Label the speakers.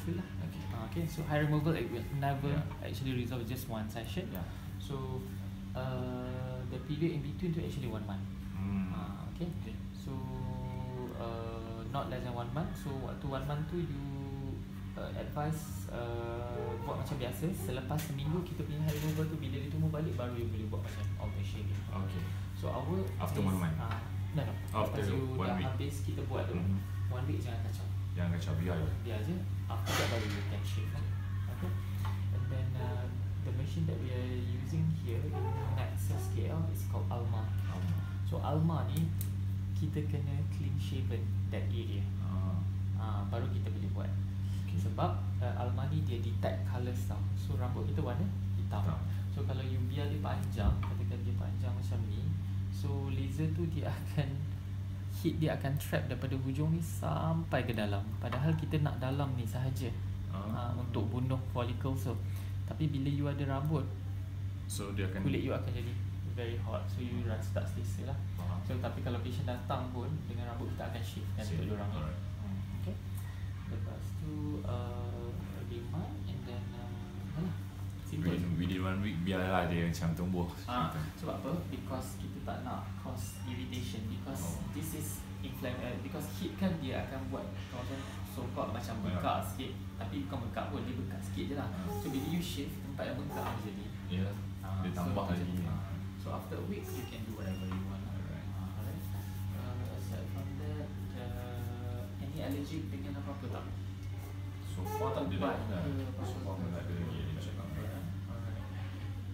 Speaker 1: betul lah.
Speaker 2: Okay.
Speaker 1: Okay, so hair removal it will never actually resolve just one session. So the period in between tu actually 1 month. Okay. So not less than 1 month. So waktu 1 month tu you advise buat macam biasa. Selepas seminggu kita punya hair removal tu bila dia tumbuh balik baru you boleh buat macam outer shaving.
Speaker 2: Okay.
Speaker 1: So our
Speaker 2: after 1 month.
Speaker 1: No.
Speaker 2: After
Speaker 1: lepas you
Speaker 2: 1
Speaker 1: dah
Speaker 2: week.
Speaker 1: habis kita buat tu 1 week jangan kacau.
Speaker 2: Jangan kacau, biar
Speaker 1: je. After that baru you can shave. Okay. And then the machine that we are using here in Nexus KL is called Alma. So Alma ni kita kena clean shaven that area. Baru kita boleh buat. Sebab Alma ni dia detect colours tau. So rambut kita warna hitam. So kalau you biar dia panjang, katakan dia panjang macam ni, so laser tu dia akan heat, dia akan trap daripada hujung ni sampai ke dalam. Padahal kita nak dalam ni sahaja untuk bunuh follicles tu. Tapi bila you ada rambut,
Speaker 2: so dia akan,
Speaker 1: kulit you akan jadi very hot. So you rasa tak selesa lah. So tapi kalau patient datang pun dengan rambut kita akan shave kan untuk diorang. Okay. Lepas tu demand and then simple.
Speaker 2: Within 1 week biarlah dia macam tumbuh.
Speaker 1: Sebab apa? Because kita tak nak cause irritation. Because this is because heat kan dia akan buat kawasan so-called macam bengkak sikit. Tapi bukan bengkak pun, dia bengkak sikit je lah. So bila you shave, tempat yang bengkak dia jadi.
Speaker 2: Dia tambah lagi.
Speaker 1: So after a week you can do whatever you want. Alright. Aside from that, any allergic dengan apa-apa tak?
Speaker 2: So far tak ada.
Speaker 1: So far tak ada.